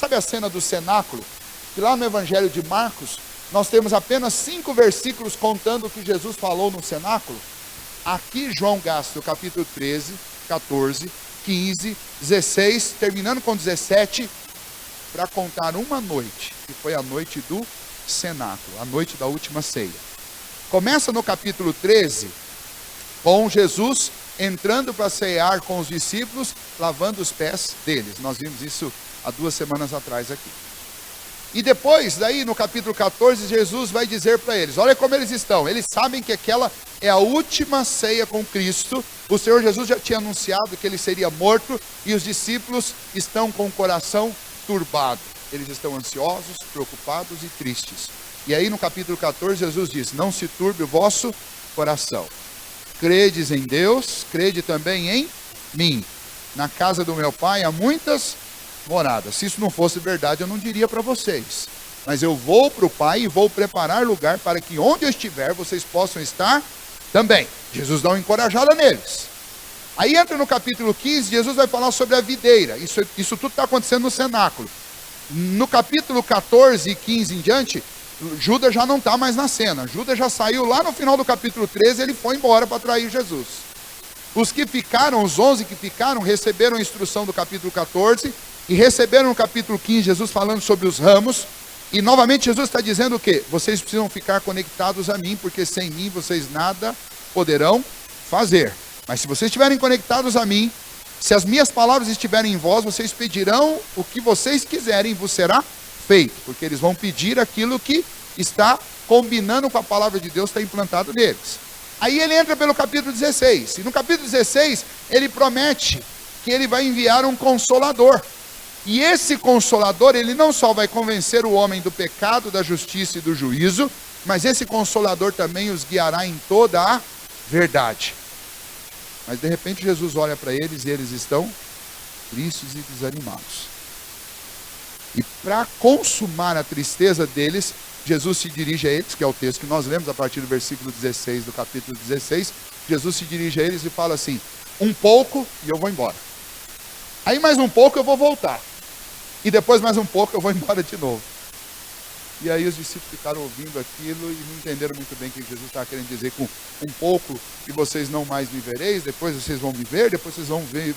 sabe a cena do cenáculo? Que lá no Evangelho de Marcos, nós temos apenas 5 versículos contando o que Jesus falou no cenáculo. Aqui João gasta o capítulo 13, 14, 15, 16, terminando com 17, para contar uma noite, que foi a noite do cenáculo, a noite da última ceia. Começa no capítulo 13, com Jesus entrando para cear com os discípulos, lavando os pés deles. Nós vimos isso há 2 semanas atrás aqui. E depois, daí no capítulo 14, Jesus vai dizer para eles, olha como eles estão. Eles sabem que aquela é a última ceia com Cristo. O Senhor Jesus já tinha anunciado que ele seria morto, e os discípulos estão com o coração turbado. Eles estão ansiosos, preocupados e tristes. E aí no capítulo 14, Jesus diz, não se turbe o vosso coração. Credes em Deus, crede também em mim. Na casa do meu Pai há muitas moradas. Se isso não fosse verdade, eu não diria para vocês. Mas eu vou para o Pai e vou preparar lugar para que onde eu estiver, vocês possam estar também. Jesus dá uma encorajada neles. Aí entra no capítulo 15, Jesus vai falar sobre a videira. Isso tudo está acontecendo no cenáculo. No capítulo 14 e 15 em diante, Judas já não está mais na cena. Judas já saiu lá no final do capítulo 13, ele foi embora para trair Jesus. Os que ficaram, os 11 que ficaram, receberam a instrução do capítulo 14 e receberam no capítulo 15 Jesus falando sobre os ramos. E novamente Jesus está dizendo o quê? Vocês precisam ficar conectados a mim, porque sem mim vocês nada poderão fazer. Mas se vocês estiverem conectados a mim, se as minhas palavras estiverem em vós, vocês pedirão o que vocês quiserem e vos será feito. Porque eles vão pedir aquilo que está combinando com a palavra de Deus, está implantado neles. Aí ele entra pelo capítulo 16. E no capítulo 16, ele promete que ele vai enviar um consolador. E esse consolador, ele não só vai convencer o homem do pecado, da justiça e do juízo, mas esse consolador também os guiará em toda a verdade. Mas de repente Jesus olha para eles e eles estão tristes e desanimados. E para consumar a tristeza deles, Jesus se dirige a eles, que é o texto que nós lemos a partir do versículo 16 do capítulo 16. Jesus se dirige a eles e fala assim, um pouco e eu vou embora. Aí mais um pouco eu vou voltar. E depois mais um pouco eu vou embora de novo. E aí os discípulos ficaram ouvindo aquilo e não entenderam muito bem o que Jesus estava querendo dizer com um pouco e vocês não mais me vereis, depois vocês vão me ver, depois vocês vão ver,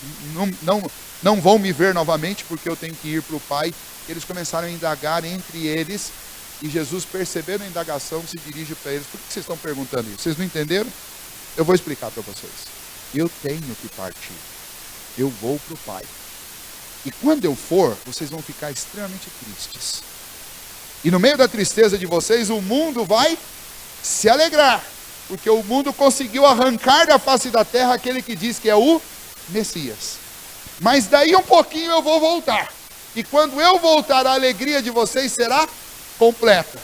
não vão me ver novamente porque eu tenho que ir para o Pai. Eles começaram a indagar entre eles e Jesus, percebendo a indagação, se dirige para eles. Por que vocês estão perguntando isso? Vocês não entenderam? Eu vou explicar para vocês. Eu tenho que partir. Eu vou para o Pai. E quando eu for, vocês vão ficar extremamente tristes. E no meio da tristeza de vocês, o mundo vai se alegrar. Porque o mundo conseguiu arrancar da face da terra aquele que diz que é o Messias. Mas daí um pouquinho eu vou voltar. E quando eu voltar, a alegria de vocês será completa.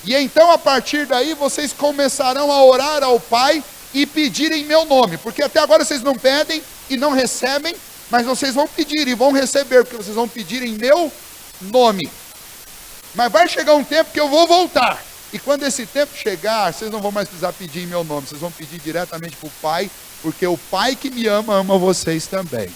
E então a partir daí vocês começarão a orar ao Pai e pedir em meu nome. Porque até agora vocês não pedem e não recebem, mas vocês vão pedir e vão receber, porque vocês vão pedir em meu nome. Mas vai chegar um tempo que eu vou voltar. E quando esse tempo chegar, vocês não vão mais precisar pedir em meu nome. Vocês vão pedir diretamente para o Pai, porque o Pai que me ama, ama vocês também.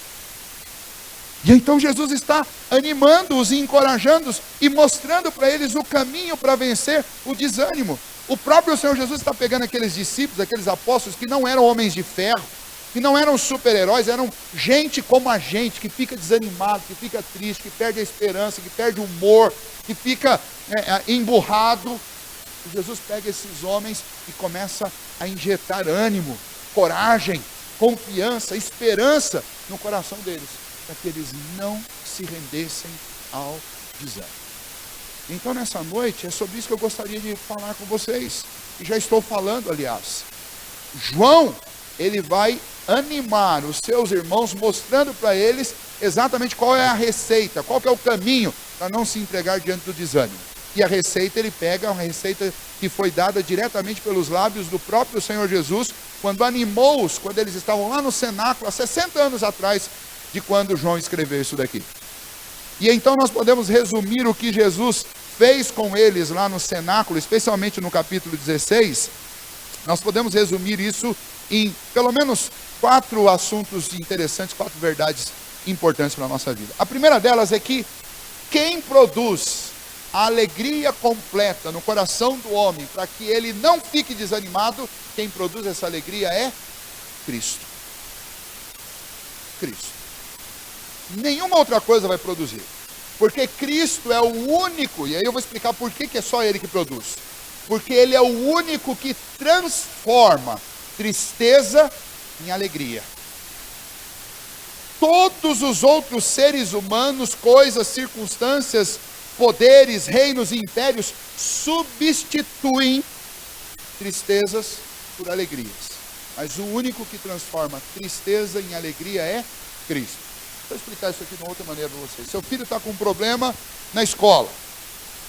E então Jesus está animando-os e encorajando-os e mostrando para eles o caminho para vencer o desânimo. O próprio Senhor Jesus está pegando aqueles discípulos, aqueles apóstolos que não eram homens de ferro, que não eram super-heróis, eram gente como a gente, que fica desanimado, que fica triste, que perde a esperança, que perde o humor, que fica emburrado. E Jesus pega esses homens e começa a injetar ânimo, coragem, confiança, esperança no coração deles, para que eles não se rendessem ao desânimo. Então nessa noite é sobre isso que eu gostaria de falar com vocês, e já estou falando, aliás. João, ele vai animar os seus irmãos, mostrando para eles exatamente qual é a receita, qual que é o caminho para não se entregar diante do desânimo. E a receita, ele pega uma receita que foi dada diretamente pelos lábios do próprio Senhor Jesus, quando animou-os, quando eles estavam lá no cenáculo, há 60 anos atrás, de quando João escreveu isso daqui. E então nós podemos resumir o que Jesus fez com eles lá no cenáculo, especialmente no capítulo 16, nós podemos resumir isso em pelo menos 4 assuntos interessantes, 4 verdades importantes para a nossa vida. A primeira delas é que quem produz a alegria completa no coração do homem, para que ele não fique desanimado, quem produz essa alegria é Cristo. Cristo. Nenhuma outra coisa vai produzir. Porque Cristo é o único, e aí eu vou explicar por que é só Ele que produz. Porque Ele é o único que transforma tristeza em alegria. Todos os outros seres humanos, coisas, circunstâncias, poderes, reinos e impérios substituem tristezas por alegrias. Mas o único que transforma tristeza em alegria é Cristo. Vou explicar isso aqui de uma outra maneira para vocês. Seu filho está com um problema na escola,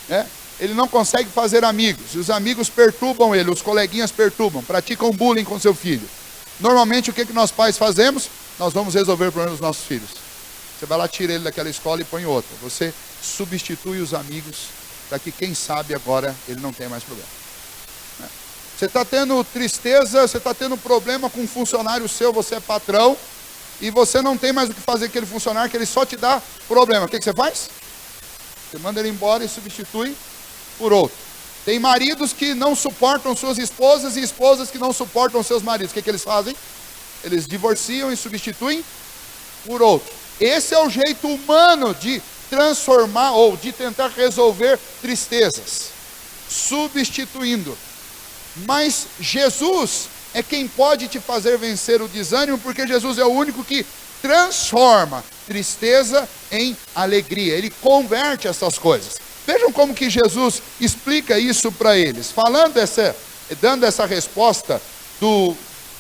né? Ele não consegue fazer amigos, os amigos perturbam ele, os coleguinhas perturbam, praticam bullying com seu filho. Normalmente o que nós pais fazemos? Nós vamos resolver o problema dos nossos filhos. Você vai lá, tira ele daquela escola e põe outra. Você substitui os amigos para que, quem sabe, agora ele não tenha mais problema. Você está tendo tristeza, você está tendo problema com um funcionário seu, você é patrão, e você não tem mais o que fazer com aquele funcionário, que ele só te dá problema. O que você faz? Você manda ele embora e substitui por outro. Tem maridos que não suportam suas esposas e esposas que não suportam seus maridos. O que eles fazem? Eles divorciam e substituem por outro. Esse é o jeito humano de transformar ou de tentar resolver tristezas, substituindo. Mas Jesus é quem pode te fazer vencer o desânimo, porque Jesus é o único que transforma tristeza em alegria. Ele converte essas coisas. Vejam como que Jesus explica isso para eles, dando essa resposta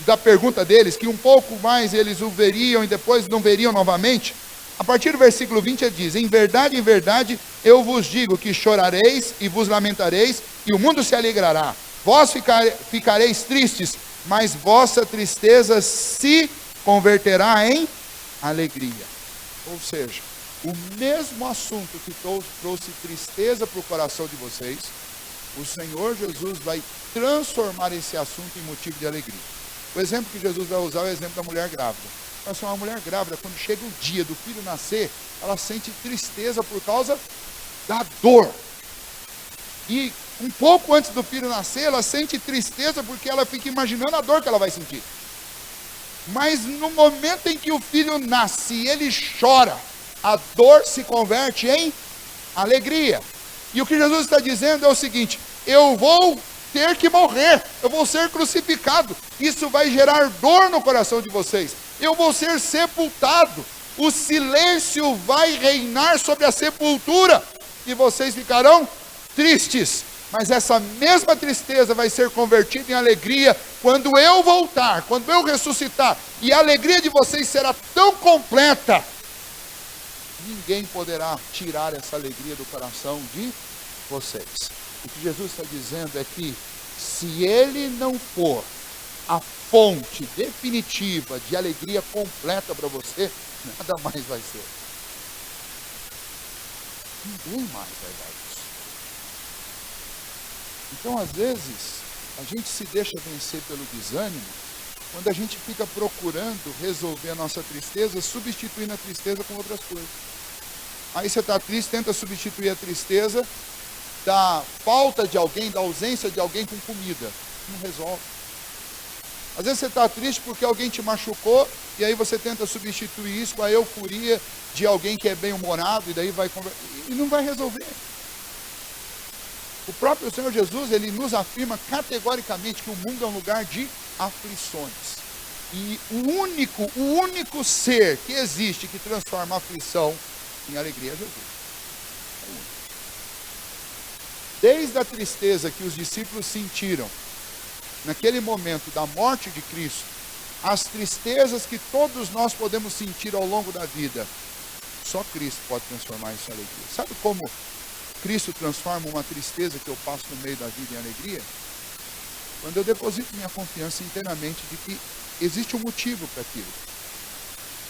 da pergunta deles, que um pouco mais eles o veriam e depois não veriam novamente. A partir do versículo 20 ele diz: em verdade, eu vos digo que chorareis e vos lamentareis, e o mundo se alegrará. Vós ficareis tristes, mas vossa tristeza se converterá em alegria. Ou seja, o mesmo assunto que trouxe tristeza para o coração de vocês, o Senhor Jesus vai transformar esse assunto em motivo de alegria. O exemplo que Jesus vai usar é o exemplo da mulher grávida. Mas uma mulher grávida, quando chega o dia do filho nascer, ela sente tristeza por causa da dor. E um pouco antes do filho nascer, ela sente tristeza porque ela fica imaginando a dor que ela vai sentir. Mas no momento em que o filho nasce e ele chora, a dor se converte em alegria. E o que Jesus está dizendo é o seguinte: eu vou ter que morrer, eu vou ser crucificado, isso vai gerar dor no coração de vocês, eu vou ser sepultado, o silêncio vai reinar sobre a sepultura, e vocês ficarão tristes, mas essa mesma tristeza vai ser convertida em alegria quando eu voltar, quando eu ressuscitar, e a alegria de vocês será tão completa, ninguém poderá tirar essa alegria do coração de vocês. O que Jesus está dizendo é que, se Ele não for a fonte definitiva de alegria completa para você, nada mais vai ser. Ninguém mais vai dar isso. Então, às vezes, a gente se deixa vencer pelo desânimo, quando a gente fica procurando resolver a nossa tristeza, substituindo a tristeza com outras coisas. Aí você está triste, tenta substituir a tristeza da falta de alguém, da ausência de alguém com comida. Não resolve. Às vezes você está triste porque alguém te machucou, e aí você tenta substituir isso com a euforia de alguém que é bem-humorado, e daí vai conversar, e não vai resolver. O próprio Senhor Jesus, ele nos afirma categoricamente que o mundo é um lugar de aflições. E o único ser que existe que transforma a aflição em alegria é Jesus. Desde a tristeza que os discípulos sentiram naquele momento da morte de Cristo, as tristezas que todos nós podemos sentir ao longo da vida, só Cristo pode transformar isso em alegria. Sabe como Cristo transforma uma tristeza que eu passo no meio da vida em alegria? Quando eu deposito minha confiança inteiramente de que existe um motivo para aquilo.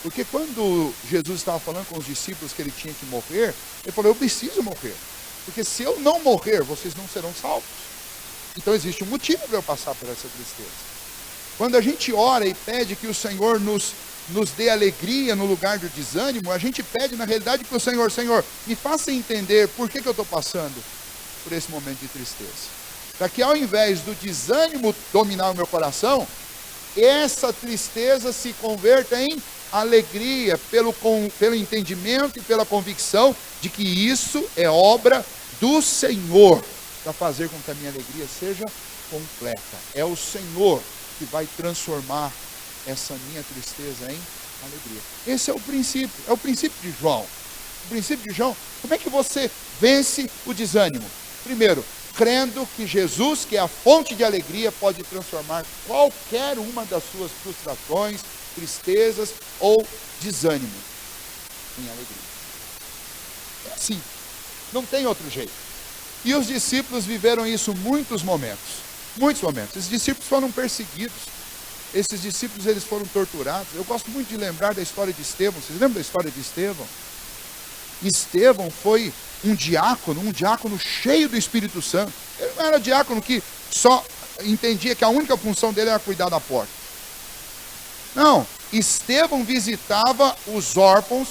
Porque quando Jesus estava falando com os discípulos que ele tinha que morrer, ele falou: eu preciso morrer. Porque se eu não morrer, vocês não serão salvos. Então existe um motivo para eu passar por essa tristeza. Quando a gente ora e pede que o Senhor nos nos dê alegria no lugar do desânimo, a gente pede na realidade para o Senhor: Senhor, me faça entender por que eu estou passando por esse momento de tristeza. Para que ao invés do desânimo dominar o meu coração, essa tristeza se converta em alegria, pelo entendimento e pela convicção de que isso é obra do Senhor, para fazer com que a minha alegria seja completa. É o Senhor que vai transformar essa minha tristeza em alegria. Esse é o princípio de João. O princípio de João, como é que você vence o desânimo? Primeiro, crendo que Jesus, que é a fonte de alegria, pode transformar qualquer uma das suas frustrações, tristezas ou desânimo em alegria. É assim, não tem outro jeito. E os discípulos viveram isso muitos momentos. Esses discípulos foram perseguidos. Esses discípulos, eles foram torturados. Eu gosto muito de lembrar da história de Estevão. Vocês lembram da história de Estevão? Estevão foi um diácono cheio do Espírito Santo. Ele não era diácono que só entendia que a única função dele era cuidar da porta. Não, Estevão visitava os órfãos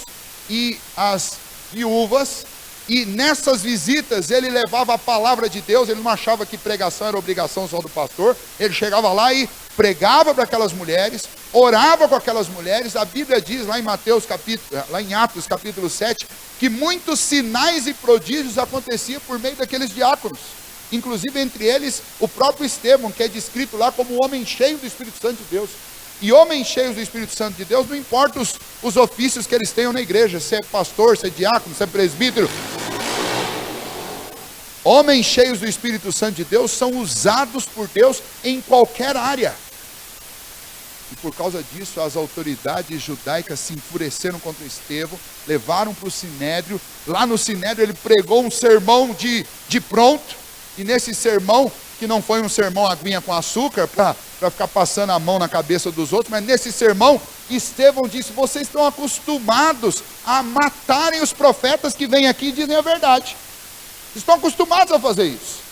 e as viúvas, e nessas visitas ele levava a palavra de Deus. Ele não achava que pregação era obrigação só do pastor. Ele chegava lá e pregava para aquelas mulheres, orava com aquelas mulheres. A Bíblia diz lá em Atos capítulo 7, que muitos sinais e prodígios aconteciam por meio daqueles diáconos. Inclusive entre eles o próprio Estevão, que é descrito lá como um homem cheio do Espírito Santo de Deus. E homens cheios do Espírito Santo de Deus, não importa os ofícios que eles tenham na igreja, se é pastor, se é diácono, se é presbítero. Homens cheios do Espírito Santo de Deus são usados por Deus em qualquer área. E por causa disso, as autoridades judaicas se enfureceram contra Estevão, levaram para o Sinédrio. Lá no Sinédrio ele pregou um sermão de pronto, e nesse sermão, que não foi um sermão aguinha com açúcar, para ficar passando a mão na cabeça dos outros, mas nesse sermão, Estevão disse: vocês estão acostumados a matarem os profetas que vêm aqui e dizem a verdade. Vocês estão acostumados a fazer isso.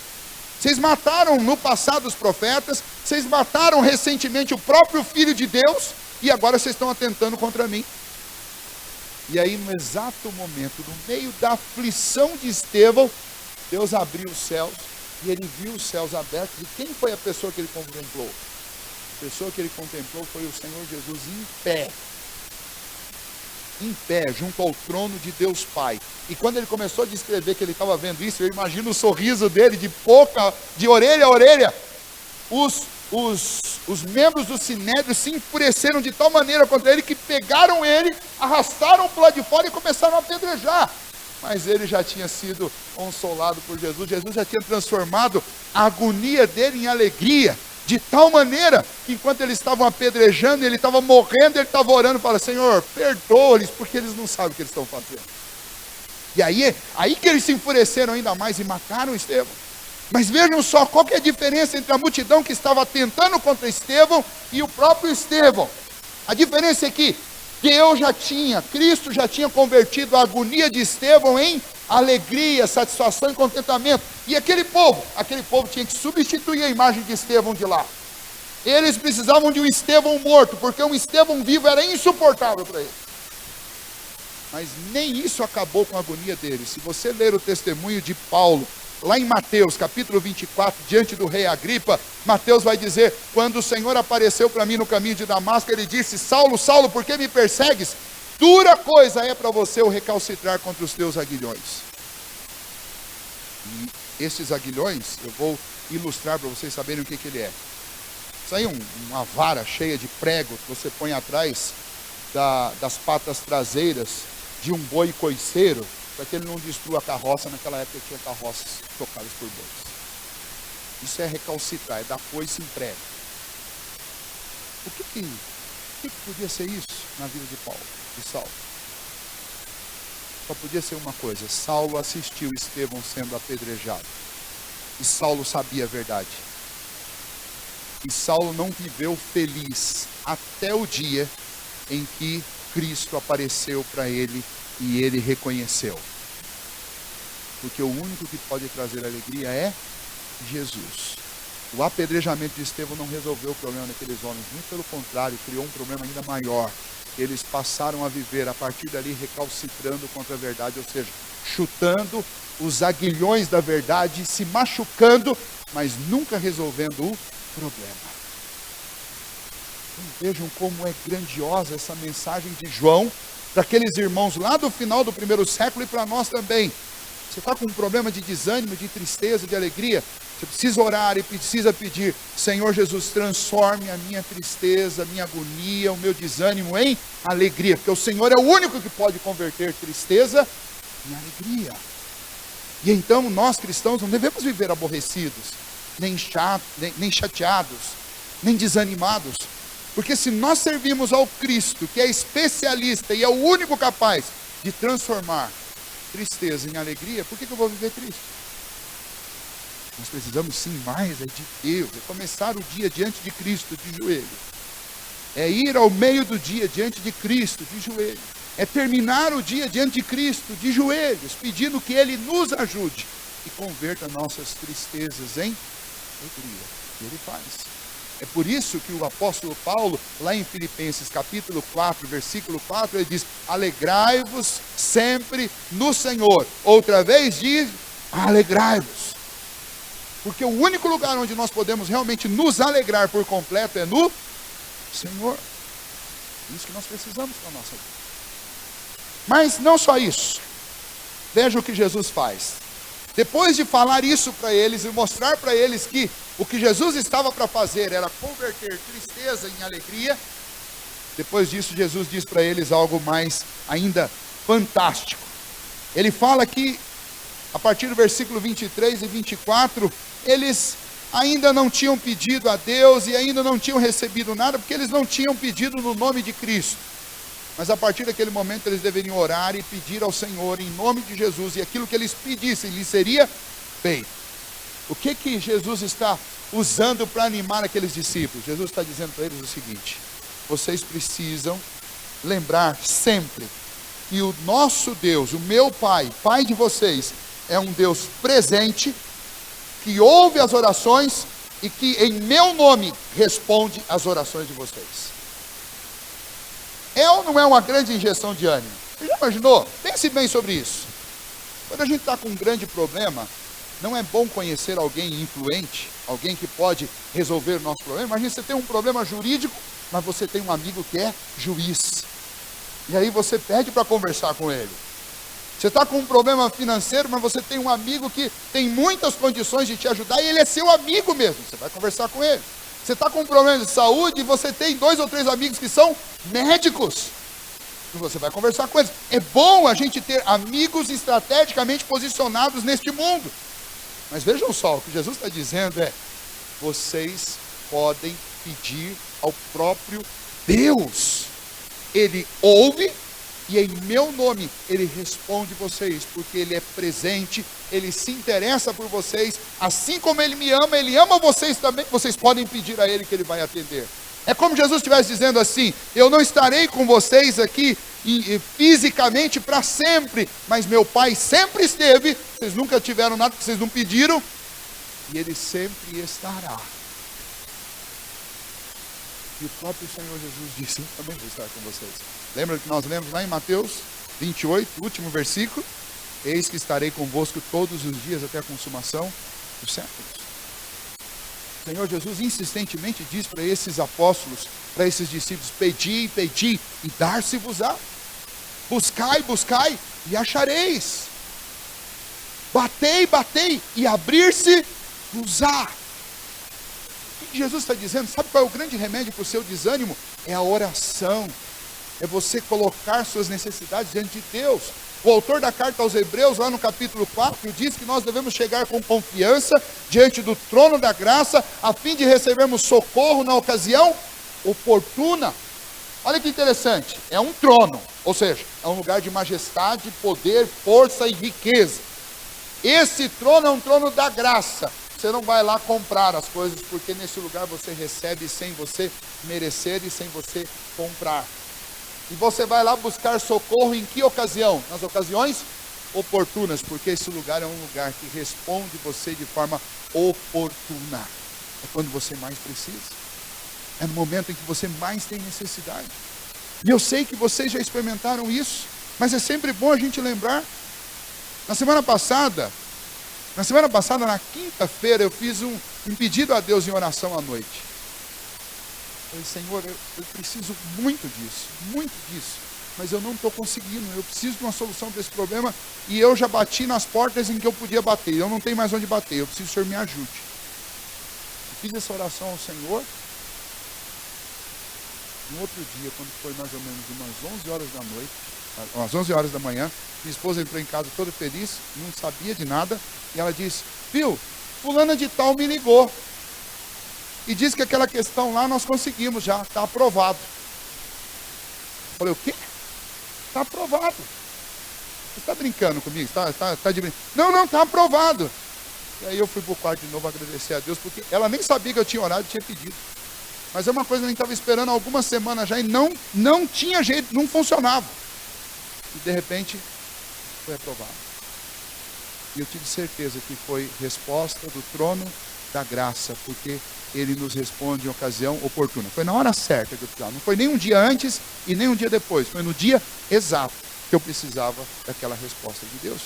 Vocês mataram no passado os profetas, vocês mataram recentemente o próprio Filho de Deus, e agora vocês estão atentando contra mim. E aí, no exato momento, no meio da aflição de Estevão, Deus abriu os céus, e ele viu os céus abertos. E quem foi a pessoa que ele contemplou? A pessoa que ele contemplou foi o Senhor Jesus em pé, junto ao trono de Deus Pai. E quando ele começou a descrever que ele estava vendo isso, eu imagino o sorriso dele de orelha a orelha. Os membros do Sinédrio se enfureceram de tal maneira contra ele que pegaram ele, arrastaram para o lado de fora e começaram a apedrejar. Mas ele já tinha sido consolado por Jesus. Jesus já tinha transformado a agonia dele em alegria, de tal maneira que enquanto eles estavam apedrejando, ele estava morrendo, ele estava orando, fala: Senhor, perdoa-lhes, porque eles não sabem o que eles estão fazendo. E aí que eles se enfureceram ainda mais e mataram Estevão. Mas vejam só, qual que é a diferença entre a multidão que estava atentando contra Estevão e o próprio Estevão? A diferença é que Cristo já tinha convertido a agonia de Estevão em alegria, satisfação e contentamento. E aquele povo tinha que substituir a imagem de Estevão de lá. Eles precisavam de um Estevão morto, porque um Estevão vivo era insuportável para eles. Mas nem isso acabou com a agonia deles. Se você ler o testemunho de Paulo, lá em Mateus, capítulo 24, diante do rei Agripa, Mateus vai dizer: quando o Senhor apareceu para mim no caminho de Damasco, ele disse: Saulo, Saulo, por que me persegues? Dura coisa é para você o recalcitrar contra os teus aguilhões. E esses aguilhões, eu vou ilustrar para vocês saberem o que ele é. Isso aí é uma vara cheia de prego que você põe atrás das patas traseiras de um boi coiceiro, para que ele não destrua a carroça. Naquela época tinha carroças tocadas por bois. Isso é recalcitrar, é dar foice em prego. O que podia ser isso na vida de Saulo? Só podia ser uma coisa: Saulo assistiu Estevão sendo apedrejado, e Saulo sabia a verdade. E Saulo não viveu feliz até o dia em que Cristo apareceu para ele e ele reconheceu. Porque o único que pode trazer alegria é Jesus. O apedrejamento de Estevão não resolveu o problema daqueles homens, muito pelo contrário, criou um problema ainda maior. Eles passaram a viver a partir dali recalcitrando contra a verdade, ou seja, chutando os aguilhões da verdade, se machucando, mas nunca resolvendo o problema. Então, vejam como é grandiosa essa mensagem de João para aqueles irmãos lá do final do primeiro século e para nós também. Você está com um problema de desânimo, de tristeza, de alegria, você precisa orar e precisa pedir: Senhor Jesus, transforme a minha tristeza, a minha agonia, o meu desânimo em alegria, porque o Senhor é o único que pode converter tristeza em alegria. E então nós cristãos não devemos viver aborrecidos, nem chateados, nem desanimados, porque se nós servimos ao Cristo, que é especialista e é o único capaz de transformar tristeza em alegria, por que eu vou viver triste? Nós precisamos sim mais de Deus, é começar o dia diante de Cristo de joelho, é ir ao meio do dia diante de Cristo de joelho, é terminar o dia diante de Cristo de joelhos, pedindo que Ele nos ajude e converta nossas tristezas em alegria. E Ele faz. É por isso que o apóstolo Paulo, lá em Filipenses capítulo 4, versículo 4, ele diz: alegrai-vos sempre no Senhor. Outra vez diz: alegrai-vos. Porque o único lugar onde nós podemos realmente nos alegrar por completo é no Senhor. É isso que nós precisamos para a nossa vida. Mas não só isso. Veja o que Jesus faz. Depois de falar isso para eles e mostrar para eles que o que Jesus estava para fazer era converter tristeza em alegria, depois disso Jesus diz para eles algo mais ainda fantástico. Ele fala que, a partir do versículo 23 e 24, eles ainda não tinham pedido a Deus e ainda não tinham recebido nada, porque eles não tinham pedido no nome de Cristo. Mas a partir daquele momento eles deveriam orar e pedir ao Senhor em nome de Jesus, e aquilo que eles pedissem lhes seria feito. O que Jesus está usando para animar aqueles discípulos? Jesus está dizendo para eles o seguinte: vocês precisam lembrar sempre que o nosso Deus, o meu Pai, Pai de vocês, é um Deus presente, que ouve as orações e que em meu nome responde às orações de vocês. É ou não é uma grande injeção de ânimo? Você já imaginou? Pense bem sobre isso. Quando a gente está com um grande problema, não é bom conhecer alguém influente, alguém que pode resolver o nosso problema. Imagina, você tem um problema jurídico, mas você tem um amigo que é juiz. E aí você pede para conversar com ele. Você está com um problema financeiro, mas você tem um amigo que tem muitas condições de te ajudar e ele é seu amigo mesmo. Você vai conversar com ele. Você está com um problema de saúde e você tem 2 ou 3 amigos que são médicos. E você vai conversar com eles. É bom a gente ter amigos estrategicamente posicionados neste mundo. Mas vejam só, o que Jesus está dizendo é: vocês podem pedir ao próprio Deus. Ele ouve e em meu nome Ele responde vocês, porque Ele é presente, Ele se interessa por vocês, assim como Ele me ama, Ele ama vocês também. Vocês podem pedir a Ele que Ele vai atender. É como Jesus estivesse dizendo assim: eu não estarei com vocês aqui fisicamente para sempre, mas meu Pai sempre esteve, vocês nunca tiveram nada que vocês não pediram, e Ele sempre estará. E o próprio Senhor Jesus disse: eu também vou estar com vocês. Lembra que nós lemos lá em Mateus 28, último versículo: eis que estarei convosco todos os dias até a consumação dos séculos. O Senhor Jesus insistentemente diz para esses apóstolos, para esses discípulos: pedi, pedi, e dar-se-vos-á. Buscai, buscai, e achareis. Batei, batei, e abrir-se-vos-á. O que Jesus está dizendo? Sabe qual é o grande remédio para o seu desânimo? É a oração. É você colocar suas necessidades diante de Deus. O autor da carta aos Hebreus, lá no capítulo 4, diz que nós devemos chegar com confiança diante do trono da graça, a fim de recebermos socorro na ocasião oportuna. Olha que interessante, é um trono, ou seja, é um lugar de majestade, poder, força e riqueza. Esse trono é um trono da graça. Você não vai lá comprar as coisas, porque nesse lugar você recebe sem você merecer e sem você comprar. E você vai lá buscar socorro em que ocasião? Nas ocasiões oportunas, porque esse lugar é um lugar que responde você de forma oportuna. é quando você mais precisa. É no momento em que você mais tem necessidade. E eu sei que vocês já experimentaram isso, mas é sempre bom a gente lembrar. Na semana passada, na quinta-feira, eu fiz um pedido a Deus em oração à noite. Falei, Senhor, eu preciso muito disso, mas eu não estou conseguindo, eu preciso de uma solução para esse problema, e eu já bati nas portas em que eu podia bater, eu não tenho mais onde bater, eu preciso que o Senhor me ajude. Eu fiz essa oração ao Senhor. No outro dia, quando foi mais ou menos umas 11 horas da noite, às 11 horas da manhã, minha esposa entrou em casa toda feliz, não sabia de nada, e ela disse, viu, fulana de tal me ligou, e disse que aquela questão lá nós conseguimos já, está aprovado. Eu falei, o quê? Está aprovado. Você está brincando comigo? Tá de brincadeira? Não, está aprovado. E aí eu fui para o quarto de novo agradecer a Deus, porque ela nem sabia que eu tinha orado e tinha pedido. Mas é uma coisa que a gente estava esperando há algumas semanas já e não tinha jeito, não funcionava. E de repente, foi aprovado. E eu tive certeza que foi resposta do trono da graça, porque Ele nos responde em ocasião oportuna. Foi na hora certa que eu precisava. Não foi nem um dia antes e nem um dia depois. Foi no dia exato que eu precisava daquela resposta de Deus.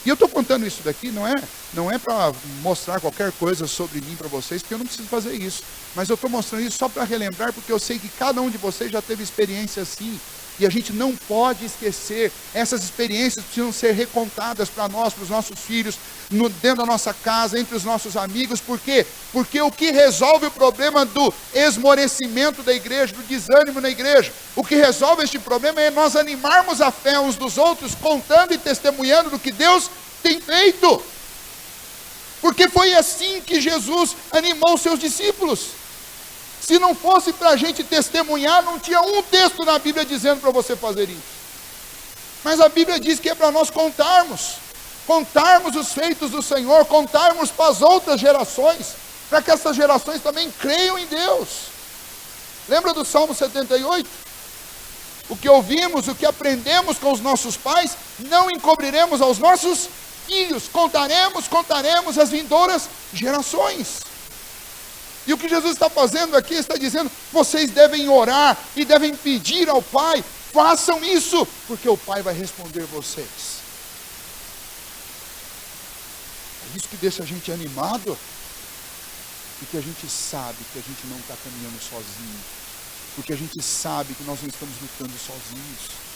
E eu estou contando isso daqui, não é para mostrar qualquer coisa sobre mim para vocês, porque eu não preciso fazer isso. Mas eu estou mostrando isso só para relembrar, porque eu sei que cada um de vocês já teve experiência assim. E a gente não pode esquecer, essas experiências precisam ser recontadas para nós, para os nossos filhos, dentro da nossa casa, entre os nossos amigos. Por quê? Porque o que resolve o problema do esmorecimento da igreja, do desânimo na igreja, o que resolve este problema é nós animarmos a fé uns dos outros, contando e testemunhando do que Deus tem feito. Porque foi assim que Jesus animou os seus discípulos. Se não fosse para a gente testemunhar, não tinha um texto na Bíblia dizendo para você fazer isso. Mas a Bíblia diz que é para nós contarmos os feitos do Senhor, contarmos para as outras gerações, para que essas gerações também creiam em Deus. Lembra do Salmo 78? O que ouvimos, o que aprendemos com os nossos pais, não encobriremos aos nossos filhos, contaremos às vindouras gerações. E o que Jesus está fazendo aqui, está dizendo, vocês devem orar e devem pedir ao Pai, façam isso, porque o Pai vai responder vocês. É isso que deixa a gente animado, porque a gente sabe que a gente não está caminhando sozinho, porque a gente sabe que nós não estamos lutando sozinhos.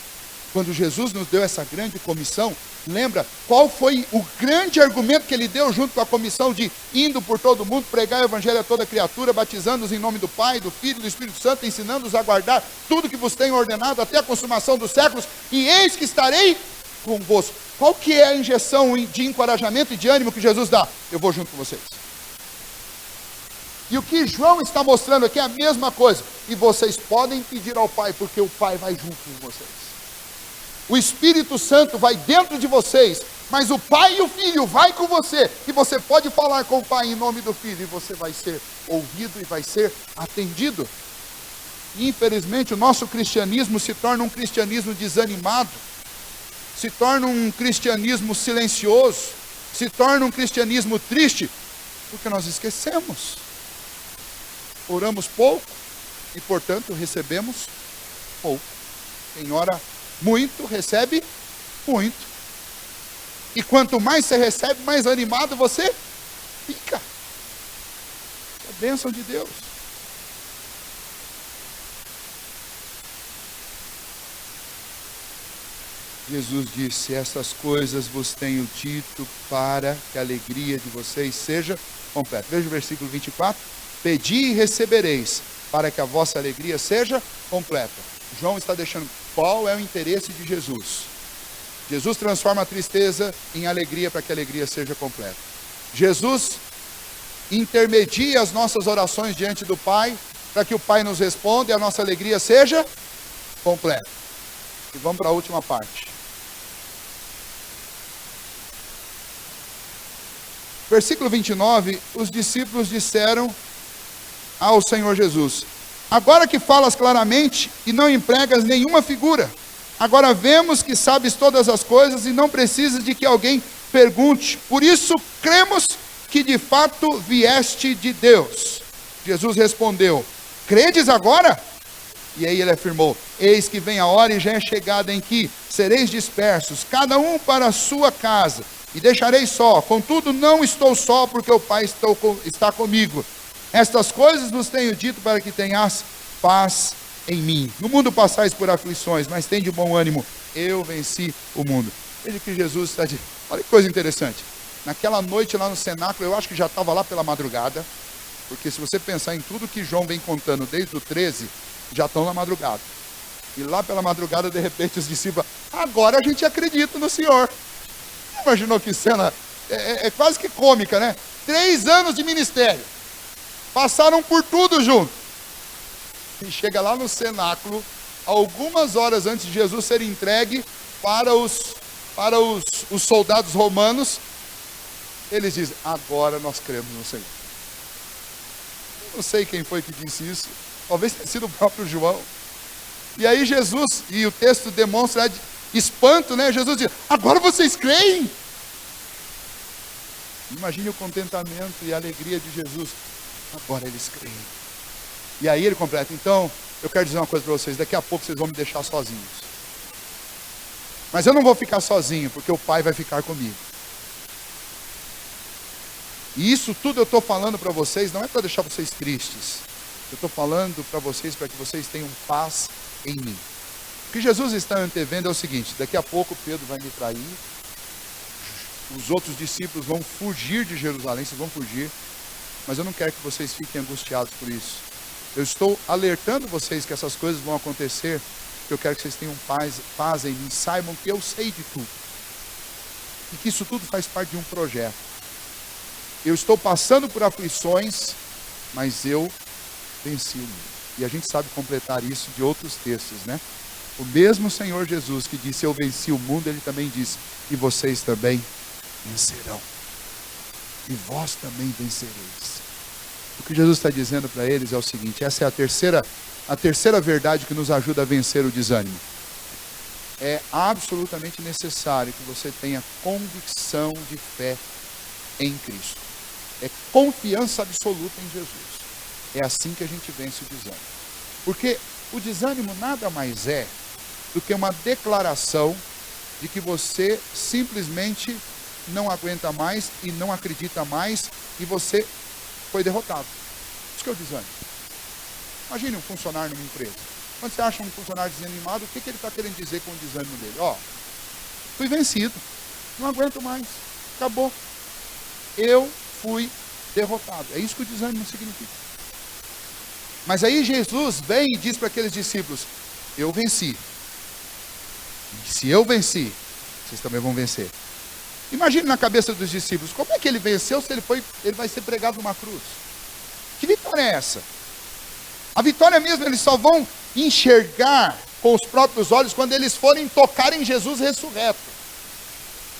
Quando Jesus nos deu essa grande comissão, lembra qual foi o grande argumento que Ele deu junto com a comissão de indo por todo mundo, pregar o Evangelho a toda criatura, batizando-os em nome do Pai, do Filho e do Espírito Santo, ensinando-os a guardar tudo que vos tenho ordenado até a consumação dos séculos, e eis que estarei convosco. Qual que é a injeção de encorajamento e de ânimo que Jesus dá? Eu vou junto com vocês. E o que João está mostrando aqui é a mesma coisa. E vocês podem pedir ao Pai, porque o Pai vai junto com vocês. O Espírito Santo vai dentro de vocês, mas o Pai e o Filho vai com você, e você pode falar com o Pai em nome do Filho, e você vai ser ouvido e vai ser atendido. E, infelizmente, o nosso cristianismo se torna um cristianismo desanimado, se torna um cristianismo silencioso, se torna um cristianismo triste, porque nós esquecemos. Oramos pouco, e, portanto, recebemos pouco. Quem ora muito, recebe muito. E quanto mais você recebe, mais animado você fica. É a bênção de Deus. Jesus disse, essas coisas vos tenho dito para que a alegria de vocês seja completa. Veja o versículo 24. Pedi e recebereis, para que a vossa alegria seja completa. João está deixando qual é o interesse de Jesus. Jesus transforma a tristeza em alegria para que a alegria seja completa. Jesus intermedia as nossas orações diante do Pai para que o Pai nos responda e a nossa alegria seja completa. E vamos para a última parte. Versículo 29, os discípulos disseram ao Senhor Jesus, agora que falas claramente e não empregas nenhuma figura, agora vemos que sabes todas as coisas e não precisas de que alguém pergunte, por isso cremos que de fato vieste de Deus. Jesus respondeu: credes agora? E aí ele afirmou: eis que vem a hora e já é chegada em que sereis dispersos, cada um para a sua casa, e deixarei só. Contudo, não estou só, porque o Pai está comigo. Estas coisas vos tenho dito para que tenhas paz em mim. No mundo passais por aflições, mas tende bom ânimo, eu venci o mundo. Veja que Jesus está dizendo. Olha que coisa interessante. Naquela noite lá no cenáculo, eu acho que já estava lá pela madrugada, porque se você pensar em tudo que João vem contando desde o 13, já estão na madrugada. E lá pela madrugada, de repente, os discípulos, agora a gente acredita no Senhor. Imaginou que cena? É quase que cômica, né? 3 anos de ministério. Passaram por tudo junto. E chega lá no cenáculo, algumas horas antes de Jesus ser entregue para os soldados romanos, eles dizem: agora nós cremos no Senhor. Eu não sei quem foi que disse isso. Talvez tenha sido o próprio João. E aí Jesus, e o texto demonstra espanto, né? Jesus diz: agora vocês creem? Imagine o contentamento e a alegria de Jesus. Agora eles creem. E aí ele completa: então, eu quero dizer uma coisa para vocês, daqui a pouco vocês vão me deixar sozinhos. Mas eu não vou ficar sozinho, porque o Pai vai ficar comigo. E isso tudo eu estou falando para vocês, não é para deixar vocês tristes. Eu estou falando para vocês, para que vocês tenham paz em mim. O que Jesus está antevendo é o seguinte: daqui a pouco Pedro vai me trair, os outros discípulos vão fugir de Jerusalém, vocês vão fugir, mas eu não quero que vocês fiquem angustiados por isso. Eu estou alertando vocês que essas coisas vão acontecer, porque eu quero que vocês tenham paz em mim, saibam que eu sei de tudo, e que isso tudo faz parte de um projeto. Eu estou passando por aflições, mas eu venci o mundo. E a gente sabe completar isso de outros textos, né? O mesmo Senhor Jesus que disse: eu venci o mundo, ele também disse: e vocês também vencerão. E vós também vencereis. O que Jesus está dizendo para eles é o seguinte: essa é a terceira verdade que nos ajuda a vencer o desânimo. É absolutamente necessário que você tenha convicção de fé em Cristo. É confiança absoluta em Jesus. É assim que a gente vence o desânimo. Porque o desânimo nada mais é do que uma declaração de que você simplesmente não aguenta mais e não acredita mais e você foi derrotado. Isso que é o desânimo. Imagine um funcionário numa empresa. Quando você acha um funcionário desanimado, o que ele está querendo dizer com o desânimo dele? Fui vencido, não aguento mais, acabou. Eu fui derrotado. É isso que o desânimo significa. Mas aí Jesus vem e diz para aqueles discípulos: eu venci. E se eu venci, vocês também vão vencer. Imagine na cabeça dos discípulos: como é que ele venceu se ele vai ser pregado numa cruz? Que vitória é essa? A vitória mesmo eles só vão enxergar com os próprios olhos quando eles forem tocar em Jesus ressurreto.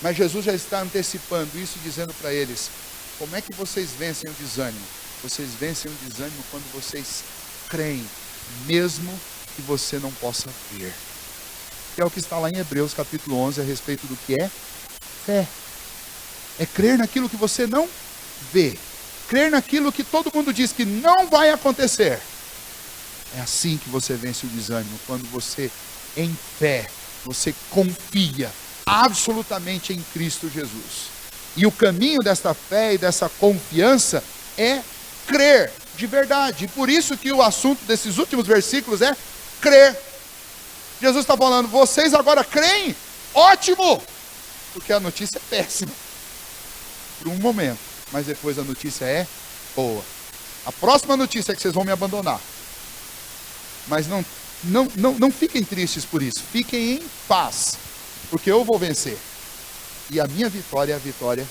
Mas Jesus já está antecipando isso, dizendo para eles: como é que vocês vencem o desânimo? Vocês vencem o desânimo quando vocês creem, mesmo que você não possa ver. Que é o que está lá em Hebreus capítulo 11 a respeito do que é fé. É crer naquilo que você não vê. Crer naquilo que todo mundo diz que não vai acontecer. É assim que você vence o desânimo, quando você, em fé, você confia absolutamente em Cristo Jesus. E o caminho desta fé e dessa confiança é crer de verdade. E por isso que o assunto desses últimos versículos é crer. Jesus está falando: vocês agora creem? Ótimo! Porque a notícia é péssima. Por um momento. Mas depois a notícia é boa. A próxima notícia é que vocês vão me abandonar. Mas não fiquem tristes por isso. Fiquem em paz. Porque eu vou vencer. E a minha vitória é a vitória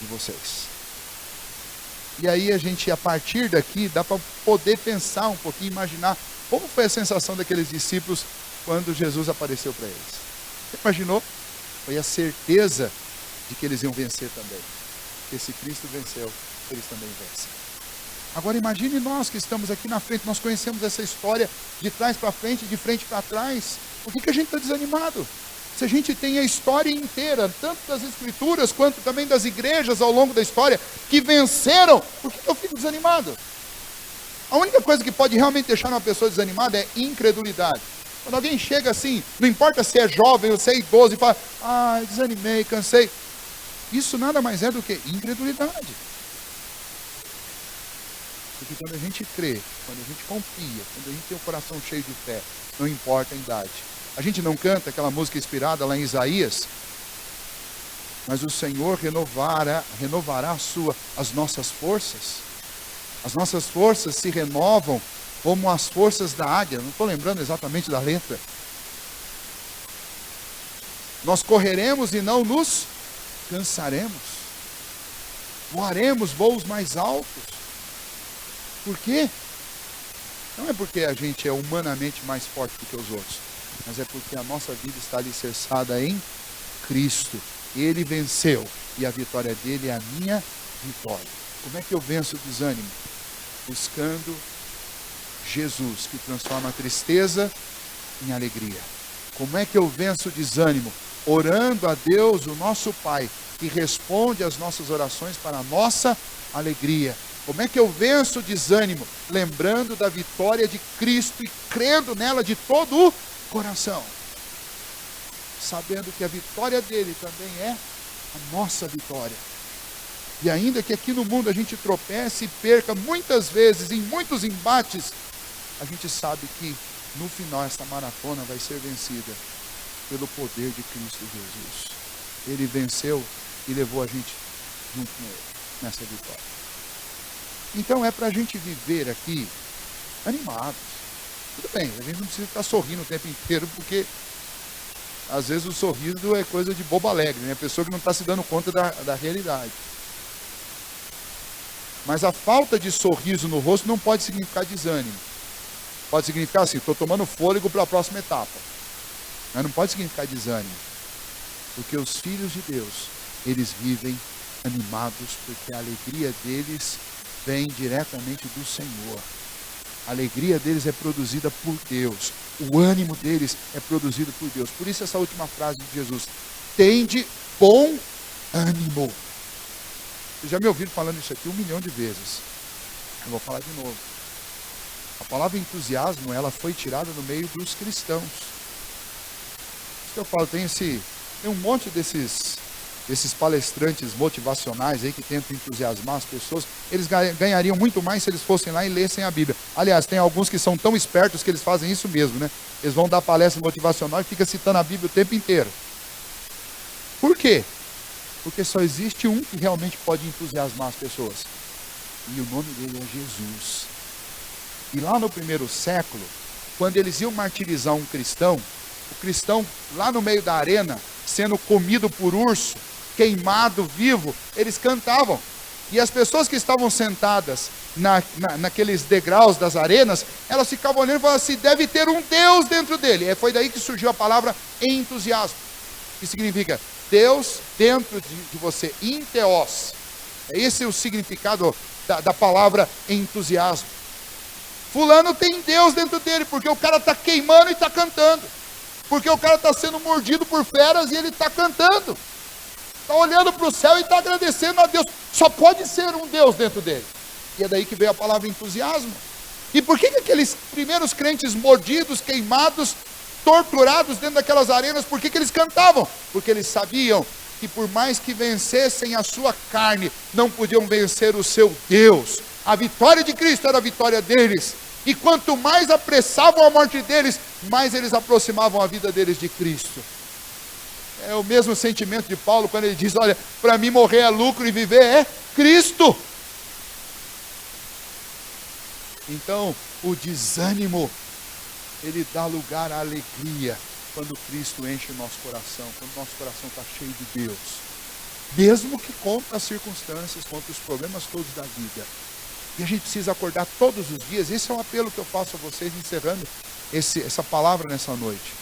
de vocês. E aí a gente, a partir daqui, dá para poder pensar um pouquinho, imaginar como foi a sensação daqueles discípulos quando Jesus apareceu para eles. Você imaginou? Foi a certeza de que eles iam vencer também. Porque se Cristo venceu, eles também vencem. Agora imagine nós que estamos aqui na frente, nós conhecemos essa história de trás para frente, de frente para trás. Por que a gente está desanimado? Se a gente tem a história inteira, tanto das escrituras, quanto também das igrejas ao longo da história, que venceram, por que eu fico desanimado? A única coisa que pode realmente deixar uma pessoa desanimada é incredulidade. Quando alguém chega assim, não importa se é jovem ou se é idoso, e fala, desanimei, cansei. Isso nada mais é do que incredulidade. Porque quando a gente crê, quando a gente confia, quando a gente tem o coração cheio de fé, não importa a idade. A gente não canta aquela música inspirada lá em Isaías, mas o Senhor renovará as nossas forças. As nossas forças se renovam como as forças da águia. Não estou lembrando exatamente da letra. Nós correremos e não nos cansaremos. Voaremos voos mais altos. Por quê? Não é porque a gente é humanamente mais forte do que os outros, mas é porque a nossa vida está alicerçada em Cristo. Ele venceu e a vitória dele é a minha vitória. Como é que eu venço o desânimo? Buscando Jesus, que transforma a tristeza em alegria. Como é que eu venço o desânimo? Orando a Deus, o nosso Pai, que responde às nossas orações para a nossa alegria. Como é que eu venço o desânimo? Lembrando da vitória de Cristo e crendo nela de todo o coração. Sabendo que a vitória dele também é a nossa vitória. E ainda que aqui no mundo a gente tropece e perca muitas vezes, em muitos embates, a gente sabe que no final essa maratona vai ser vencida pelo poder de Cristo Jesus. Ele venceu e levou a gente junto com ele nessa vitória. Então é para a gente viver aqui animados. Tudo bem, a gente não precisa estar sorrindo o tempo inteiro, porque às vezes o sorriso é coisa de bobo alegre, né? A pessoa que não está se dando conta da realidade. Mas a falta de sorriso no rosto não pode significar desânimo. Pode significar assim, estou tomando fôlego para a próxima etapa. Mas não pode significar desânimo. Porque os filhos de Deus, eles vivem animados, porque a alegria deles vem diretamente do Senhor. A alegria deles é produzida por Deus. O ânimo deles é produzido por Deus. Por isso essa última frase de Jesus. Tende bom ânimo. Vocês já me ouviram falando isso aqui 1 milhão de vezes. Eu vou falar de novo. A palavra entusiasmo, ela foi tirada no meio dos cristãos. Isso que eu falo, tem um monte desses palestrantes motivacionais aí que tentam entusiasmar as pessoas. Eles ganhariam muito mais se eles fossem lá e lessem a Bíblia. Aliás, tem alguns que são tão espertos que eles fazem isso mesmo, né? Eles vão dar palestra motivacional e ficam citando a Bíblia o tempo inteiro. Por quê? Porque só existe um que realmente pode entusiasmar as pessoas. E o nome dele é Jesus. E lá no primeiro século, quando eles iam martirizar um cristão, o cristão lá no meio da arena, sendo comido por urso, queimado vivo, eles cantavam. E as pessoas que estavam sentadas naqueles degraus das arenas, elas ficavam olhando e falavam assim, deve ter um Deus dentro dele. E foi daí que surgiu a palavra entusiasmo, que significa Deus dentro de você, enteos. É esse o significado da palavra entusiasmo. Fulano tem Deus dentro dele, porque o cara está queimando e está cantando. Porque o cara está sendo mordido por feras e ele está cantando. Está olhando para o céu e está agradecendo a Deus. Só pode ser um Deus dentro dele. E é daí que veio a palavra entusiasmo. E por que aqueles primeiros crentes mordidos, queimados, torturados dentro daquelas arenas, por que eles cantavam? Porque eles sabiam que por mais que vencessem a sua carne, não podiam vencer o seu Deus. A vitória de Cristo era a vitória deles. E quanto mais apressavam a morte deles, mais eles aproximavam a vida deles de Cristo. É o mesmo sentimento de Paulo quando ele diz, olha, para mim morrer é lucro e viver é Cristo. Então, o desânimo, ele dá lugar à alegria quando Cristo enche o nosso coração, quando o nosso coração está cheio de Deus. Mesmo que contra as circunstâncias, contra os problemas todos da vida. E a gente precisa acordar todos os dias. Esse é um apelo que eu faço a vocês, encerrando essa palavra nessa noite.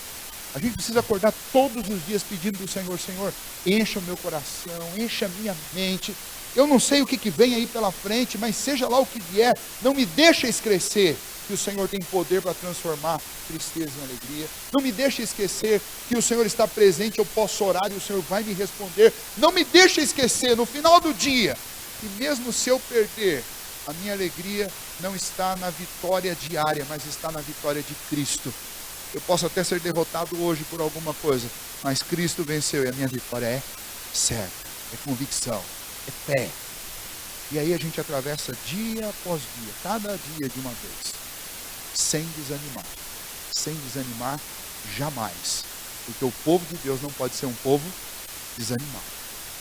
A gente precisa acordar todos os dias pedindo do Senhor, Senhor, encha o meu coração, encha a minha mente. Eu não sei o que vem aí pela frente, mas seja lá o que vier, não me deixa esquecer que o Senhor tem poder para transformar tristeza em alegria. Não me deixa esquecer que o Senhor está presente, eu posso orar e o Senhor vai me responder. Não me deixa esquecer no final do dia, que mesmo se eu perder A minha alegria não está na vitória diária, mas está na vitória de Cristo. Eu posso até ser derrotado hoje por alguma coisa, mas Cristo venceu e a minha vitória é certa, é convicção, é fé. E aí a gente atravessa dia após dia, cada dia de uma vez, sem desanimar jamais. Porque o povo de Deus não pode ser um povo desanimado.